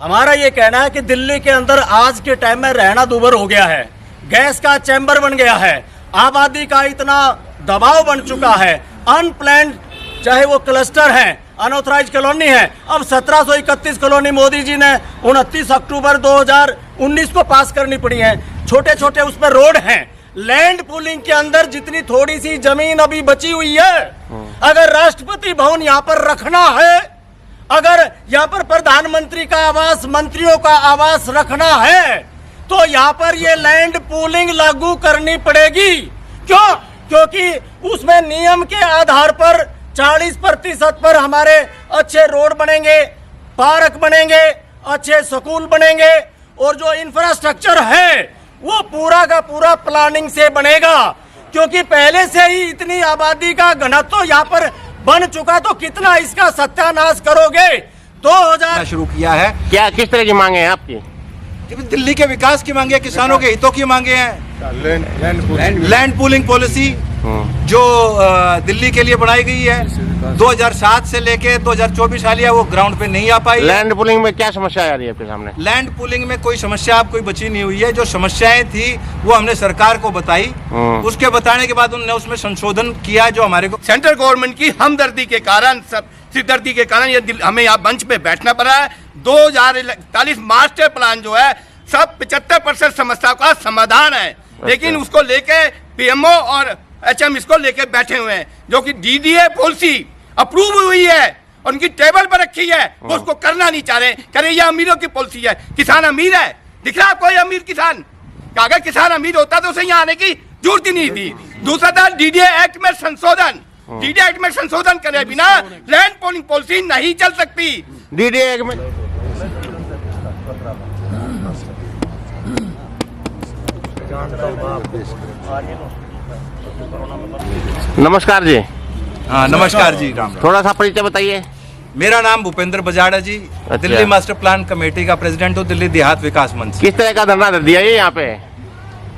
हमारा ये कहना है कि दिल्ली के अंदर आज के टाइम में रहना दूभर हो गया है, गैस का चैम्बर बन गया है, आबादी का इतना दबाव बन चुका है, अनप्लान्ड चाहे वो क्लस्टर है, अनऑथराइज कॉलोनी है। अब 1731 कॉलोनी मोदी जी ने 29 अक्टूबर 2019 को पास करनी पड़ी है। छोटे छोटे उस पर रोड हैं। लैंड पूलिंग के अंदर जितनी थोड़ी सी जमीन अभी बची हुई है, अगर राष्ट्रपति भवन यहाँ पर रखना है, अगर यहाँ पर प्रधानमंत्री का आवास, मंत्रियों का आवास रखना है, तो यहाँ पर ये लैंड पूलिंग लागू करनी पड़ेगी। क्यों? क्योंकि उसमें नियम के आधार पर 40% पर हमारे अच्छे रोड बनेंगे, पार्क बनेंगे, अच्छे स्कूल बनेंगे, और जो इंफ्रास्ट्रक्चर है वो पूरा का पूरा प्लानिंग से बनेगा। क्योंकि पहले से ही इतनी आबादी का घनत्व यहाँ पर बन चुका, तो कितना इसका सत्यानाश करोगे। 2000 शुरू किया है। क्या किस तरह की मांगे हैं आपकी? दिल्ली के विकास की मांगे, किसानों के हितों की मांगे हैं। लैंड पूलिंग पॉलिसी जो दिल्ली के लिए बनाई गई है 2007 से लेके 2024 हालिया, वो ग्राउंड पे नहीं आ पाई। लैंड पूलिंग में क्या समस्या आ रही है आपके सामने? लैंड पूलिंग में कोई समस्या अब कोई बची नहीं हुई है। जो समस्याएं थी वो हमने सरकार को बताई, उसके बताने के बाद उन्होंने उसमें संशोधन किया जो हमारे को सेंट्रल गवर्नमेंट की हमदर्दी के कारण, सिरदर्दी के कारण ये हमें यहाँ मंच पे बैठना पड़ा है। 2041 मास्टर प्लान जो है सब 75% समस्या का समाधान है, लेकिन उसको लेके पीएमओ और एचएम इसको लेके बैठे हुए हैं। जो कि डीडीए पॉलिसी अप्रूव हुई है और उनकी टेबल पर रखी है, वो उसको करना नहीं चाह रहे। कह रहे ये अमीरों की पॉलिसी है। किसान अमीर है? दिख रहा कोई अमीर किसान? अगर किसान अमीर होता तो उसे यहाँ आने की जरूरत ही नहीं थी। दूसरा था डीडीए एक्ट में संशोधन। डीडीए एक्ट में संशोधन करे बिना लैंड पूलिंग पॉलिसी नहीं चल सकती। डीडीए एक्ट में नमस्कार जी। हाँ नमस्कार जी, राम। थोड़ा सा परिचय बताइए। मेरा नाम भूपेंद्र बजाड़ा जी, दिल्ली मास्टर प्लान कमेटी का प्रेसिडेंट हूँ, दिल्ली देहात विकास मंच। किस तरह का धरना दिया ये यहाँ पे?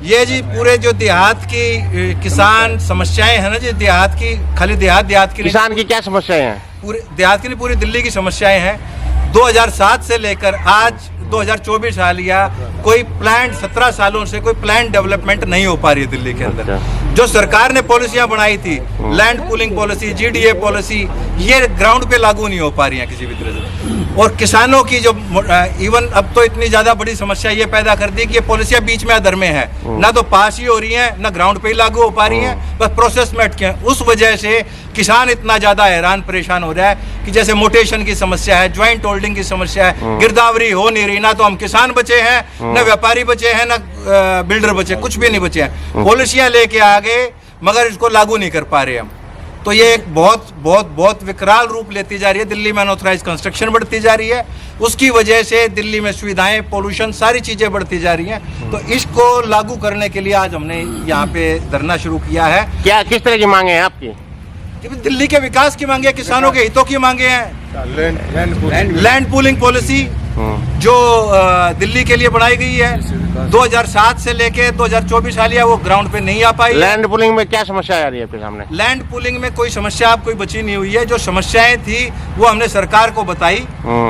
ये जी पूरे जो देहात की किसान समस्याएं है ना जी, देहात की, खाली देहात की किसान की क्या समस्याएं हैं? पूरे देहात की नहीं, पूरी दिल्ली की समस्याएं हैं। 2007 से लेकर आज 2024 हालिया कोई प्लान 17 सालों से कोई प्लान डेवलपमेंट नहीं हो पा रही है दिल्ली के अंदर। जो सरकार ने पॉलिसियां बनाई थी, land pooling policy, GDA policy, ये ग्राउंड पे लागू नहीं हो पा रही है किसी भी तरह से। और किसानों की जो इवन अब तो इतनी ज्यादा बड़ी समस्या ये पैदा कर दी कि ये पॉलिसियां बीच में अधर में है, ना तो पास ही हो रही हैं, ना ग्राउंड पे ही लागू हो पा रही हैं, बस प्रोसेस में अटके हैं। उस वजह से किसान इतना ज्यादा हैरान परेशान हो रहा है कि जैसे मोटेशन की समस्या है, ज्वाइंट होल्डिंग की समस्या है, गिरदावरी हो नहीं रही। ना तो हम किसान बचे हैं, ना व्यापारी बचे हैं, ना बिल्डर बचे, कुछ भी नहीं बचे हैं। पॉलिसियां लेके आ गए मगर इसको लागू नहीं कर पा रहे हम। तो ये एक बहुत बहुत बहुत विकराल रूप लेती जा रही है। दिल्ली में अनऑथराइज कंस्ट्रक्शन बढ़ती जा रही है, उसकी वजह से दिल्ली में सुविधाएं, पोल्यूशन, सारी चीजें बढ़ती जा रही हैं। तो इसको लागू करने के लिए आज हमने यहाँ पे धरना शुरू किया है। क्या किस तरह की मांगे हैं आपकी? दिल्ली के विकास की मांगे, किसानों के हितों की मांगे हैं। लैंड पूलिंग पॉलिसी जो दिल्ली के लिए बनाई गई है 2007 से लेके 2024 हालिया, वो ग्राउंड पे नहीं आ पाई। लैंड पूलिंग में क्या समस्या आ रही है आपके सामने? लैंड पूलिंग में कोई समस्या अब कोई बची नहीं हुई है। जो समस्याएं थी वो हमने सरकार को बताई,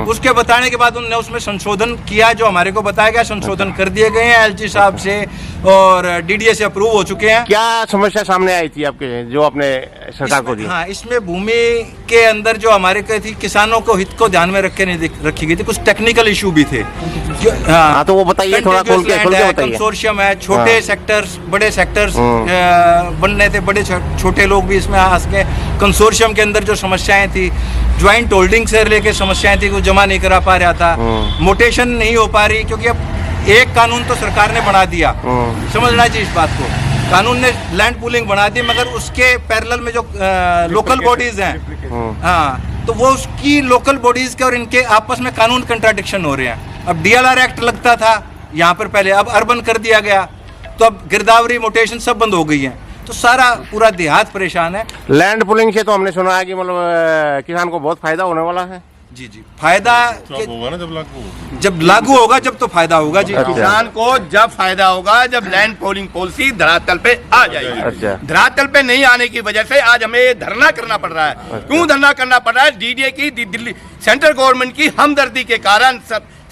उसके बताने के बाद उन्होंने उसमें संशोधन किया जो हमारे को बताया गया। संशोधन कर दिए गए हैं एलजी साहब से और डीडीए से अप्रूव हो चुके हैं। क्या समस्या सामने आई थी आपके जो आपने सरकार को दी? हाँ, इसमें भूमि के अंदर जो हमारे कही थी, किसानों को हित को ध्यान में रखे नहीं रखी गई थी, कुछ टेक्निकल इशू भी थे। हाँ तो वो बताइए, थोड़ा खोल के बताइए। कंसोर्शियम है, छोटे सेक्टर्स, बड़े सेक्टर्स बनने थे, बड़े छोटे लोग भी इसमें आ सके। कंसोर्शियम के अंदर जो समस्याएं थी, ज्वाइंट होल्डिंग से लेके समस्याएं थी, वो जमा नहीं करा पा रहा था। मोटेशन नहीं हो पा रही, क्योंकि अब एक कानून तो सरकार ने बना दिया, समझना चाहिए इस बात को। कानून ने लैंड पूलिंग बना दी, मगर उसके पैरेलल में जो लोकल बॉडीज हैं, हाँ, तो वो उसकी लोकल बॉडीज के और इनके आपस में कानून कंट्राडिक्शन हो रहे हैं। अब डीएलआर एक्ट लगता था यहाँ पर पहले, अब अर्बन कर दिया गया, तो अब गिरदावरी, मोटेशन सब बंद हो गई है। तो सारा पूरा देहात परेशान है। लैंड पूलिंग से तो हमने सुना है कि मतलब किसान को बहुत फायदा होने वाला है। जी जी, फायदा होगा ना जब लागू होगा, जब तो फायदा होगा जी। किसान को जब फायदा होगा जब लैंड पूलिंग पॉलिसी धरातल पे आ जाएगी। धरातल पे नहीं आने की वजह से आज हमें धरना करना पड़ रहा है। क्यों धरना करना पड़ रहा है? डीडीए की, दिल्ली सेंट्रल गवर्नमेंट की हमदर्दी के कारण,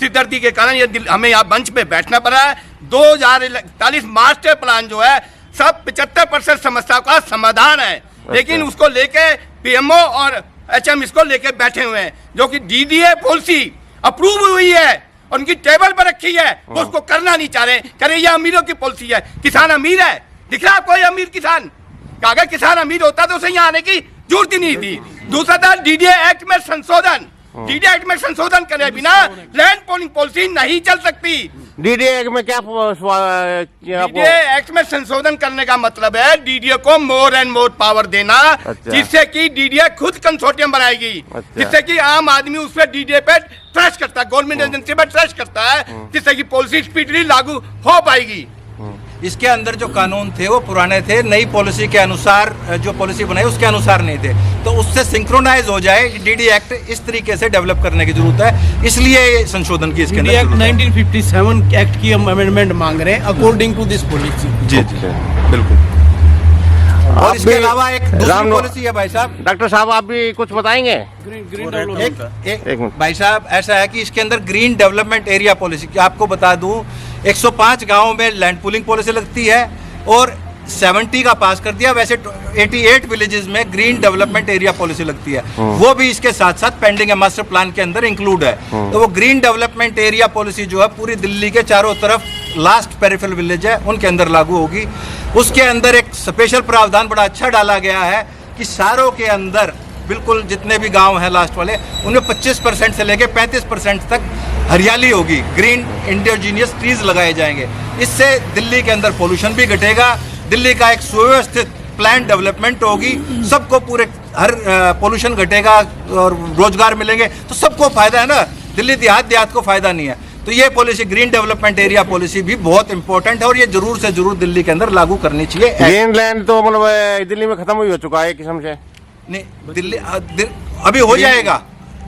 सिरदर्दी के कारण ये हमें यहाँ मंच पे बैठना पड़ा है। 2041 मास्टर प्लान जो है सब 75% समस्याओं का समाधान है, लेकिन उसको लेके पीएमओ और एचएम इसको लेके बैठे हुए हैं, जो कि डीडीए पॉलिसी अप्रूव हुई है और उनकी टेबल पर रखी है, वो उसको करना नहीं चाह रहे। करे ये अमीरों की पॉलिसी है। किसान अमीर है, दिख रहा है कोई अमीर किसान? अगर किसान अमीर होता तो उसे यहाँ आने की जरूरत ही नहीं थी। दूसरा था डीडीए एक्ट में संशोधन। डीडीए एक्ट में संशोधन करे बिना लैंड पूलिंग पॉलिसी नहीं चल सकती। डीडीए एक्ट में क्या डीडीए एक्ट में संशोधन करने का मतलब है डीडीए को मोर एंड मोर पावर देना, जिससे कि डीडीए खुद कंसोर्टियम बनाएगी, जिससे कि आम आदमी उस पर डीडीए पे ट्रस्ट करता है, गवर्नमेंट एजेंसी पे ट्रस्ट करता है, जिससे कि पॉलिसी स्पीडली लागू हो पाएगी। इसके अंदर जो कानून थे वो पुराने थे, नई पॉलिसी के अनुसार जो पॉलिसी बनाई उसके अनुसार नहीं थे, तो उससे सिंक्रोनाइज हो जाए। डीडी एक्ट इस तरीके से डेवलप करने की जरूरत है, इसलिए ये संशोधन की इसके अंदर एक्ट 1957 एक्ट की हम अमेंडमेंट मांग रहे हैं अकॉर्डिंग टू दिस पॉलिसी। जी जी बिल्कुल। और इसके अलावा एक दूसरी पॉलिसी है भाई साहब। डॉक्टर साहब आप भी कुछ बताएंगे? एक भाई साहब ऐसा है कि इसके अंदर ग्रीन डेवलपमेंट एरिया पॉलिसी, आपको बता दूं 105 गांवों में लैंड पूलिंग पॉलिसी लगती है और 70 का पास कर दिया, वैसे 88 विलेजेस में ग्रीन डेवलपमेंट एरिया पॉलिसी लगती है, वो भी इसके साथ साथ पेंडिंग है, मास्टर प्लान के अंदर इंक्लूड है। तो वो ग्रीन डेवलपमेंट एरिया पॉलिसी जो है पूरी दिल्ली के चारों तरफ लास्ट पेरिफेरल विलेज है उनके अंदर लागू होगी। उसके अंदर एक स्पेशल प्रावधान बड़ा अच्छा डाला गया है कि शहरों के अंदर बिल्कुल जितने भी गांव हैं लास्ट वाले, उनमें 25% से लेके 35% तक हरियाली होगी, ग्रीन इंडियोजीनियस ट्रीज लगाए जाएंगे। इससे दिल्ली के अंदर पोल्यूशन भी घटेगा, दिल्ली का एक सुव्यवस्थित प्लान डेवलपमेंट होगी, सबको पूरे हर पोल्यूशन घटेगा और रोजगार मिलेंगे, तो सबको फायदा है ना, दिल्ली देहात को फायदा नहीं है। तो ये policy green development area policy भी बहुत इंपॉर्टेंट है और ये जरूर से जरूर दिल्ली के अंदर लागू करनी चाहिए। ग्रीन लैंड तो मतलब दिल्ली में खत्म हो चुका है किस्म से। नहीं, दिल्ली अभी हो जाएगा,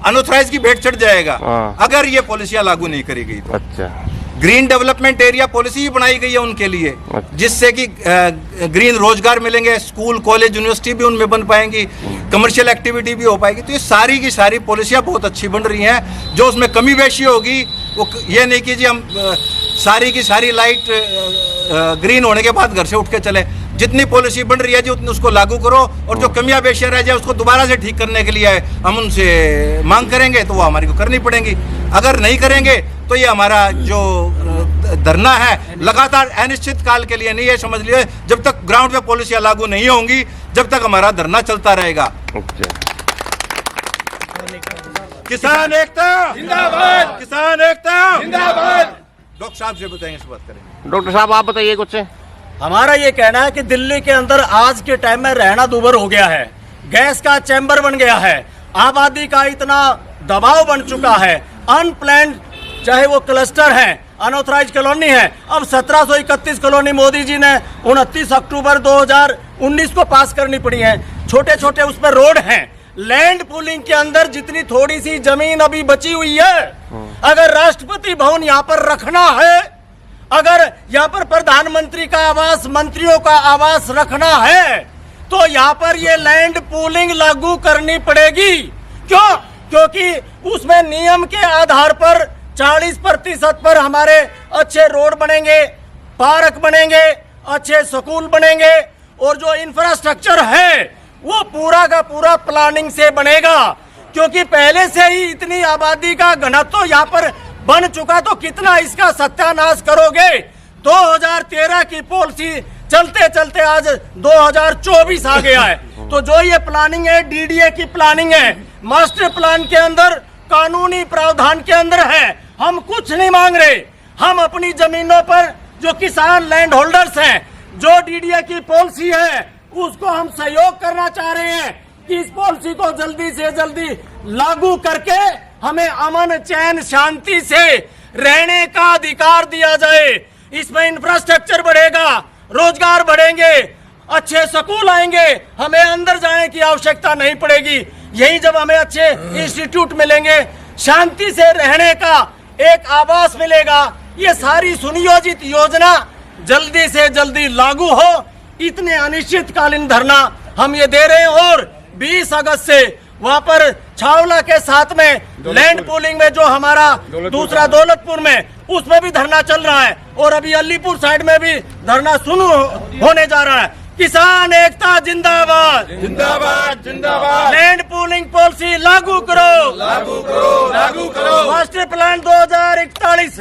अनऑथराइज की भेंट चढ़ जाएगा अगर ये पॉलिसियां लागू नहीं करी गई तो। अच्छा, ग्रीन डेवलपमेंट एरिया पॉलिसी ही बनाई गई है उनके लिए, जिससे कि ग्रीन रोजगार मिलेंगे, स्कूल कॉलेज यूनिवर्सिटी भी उनमें बन पाएंगी, कमर्शियल एक्टिविटी भी हो पाएगी। तो ये सारी की सारी पॉलिसियां बहुत अच्छी बन रही हैं। जो उसमें कमी बेशी होगी वो ये नहीं कि जी हम सारी की सारी लाइट ग्रीन होने के बाद घर से उठ के चले। जितनी पॉलिसी बन रही है जी उतनी उसको लागू करो, और जो कमियां बेशियां रह जाए उसको दोबारा से ठीक करने के लिए हम उनसे मांग करेंगे तो वो हमारी को करनी पड़ेगी। अगर नहीं करेंगे तो ये हमारा जो धरना है लगातार अनिश्चित काल के लिए नहीं, ये समझ लिया जब तक ग्राउंड पे पॉलिसियां लागू नहीं होंगी जब तक हमारा धरना चलता रहेगा। किसान एकता जिंदाबाद, किसान एकता जिंदाबाद। डॉक्टर साहब से बताएंगे, इस बात करेंगे। डॉक्टर साहब आप बताइए कुछ। हमारा ये कहना है कि दिल्ली के अंदर आज के टाइम में रहना दूभर हो गया है, गैस का चैम्बर बन गया है, आबादी का इतना दबाव बन चुका है, अनप्लान्ड चाहे वो क्लस्टर है, अनऑथराइज कॉलोनी है। अब 1731 कॉलोनी मोदी जी ने 29 अक्टूबर 2019 को पास करनी पड़ी है, छोटे छोटे उस पर रोड हैं। लैंड पूलिंग के अंदर जितनी थोड़ी सी जमीन अभी बची हुई है, अगर राष्ट्रपति भवन यहाँ पर रखना है, अगर यहाँ पर प्रधानमंत्री का आवास, मंत्रियों का आवास रखना है, तो यहाँ पर ये लैंड पूलिंग लागू करनी पड़ेगी। क्यों? क्योंकि उसमें नियम के आधार पर 40% पर हमारे अच्छे रोड बनेंगे, पार्क बनेंगे, अच्छे स्कूल बनेंगे, और जो इंफ्रास्ट्रक्चर है वो पूरा का पूरा प्लानिंग से बनेगा। क्योंकि पहले से ही इतनी आबादी का घनत्व यहाँ पर बन चुका, तो कितना इसका सत्यानाश करोगे। 2013 की पॉलिसी चलते चलते आज 2024 आ गया है। तो जो ये प्लानिंग है, डीडीए की प्लानिंग है, मास्टर प्लान के अंदर कानूनी प्रावधान के अंदर है। हम कुछ नहीं मांग रहे, हम अपनी जमीनों पर जो किसान लैंड होल्डर्स हैं, जो डीडीए की पॉलिसी है उसको हम सहयोग करना चाह रहे हैं कि इस पॉलिसी को जल्दी से जल्दी लागू करके हमें अमन चैन शांति से रहने का अधिकार दिया जाए। इसमें इंफ्रास्ट्रक्चर बढ़ेगा, रोजगार बढ़ेंगे, अच्छे स्कूल आएंगे, हमें अंदर जाने की आवश्यकता नहीं पड़ेगी। यही जब हमें अच्छे इंस्टीट्यूट मिलेंगे, शांति से रहने का एक आवास मिलेगा। ये सारी सुनियोजित योजना जल्दी से जल्दी लागू हो, इतने अनिश्चितकालीन धरना हम ये दे रहे हैं। और 20 अगस्त से वहां पर छावला के साथ में लैंड पूलिंग में जो हमारा दूसरा दौलतपुर में उसमें भी धरना चल रहा है और अभी अलीपुर साइड में भी धरना शुरू होने जा रहा है। किसान एकता जिंदाबाद जिंदाबाद जिंदाबाद। लैंड पूलिंग पॉलिसी लागू करो, लागू करो, लागू करो। Master plan 2041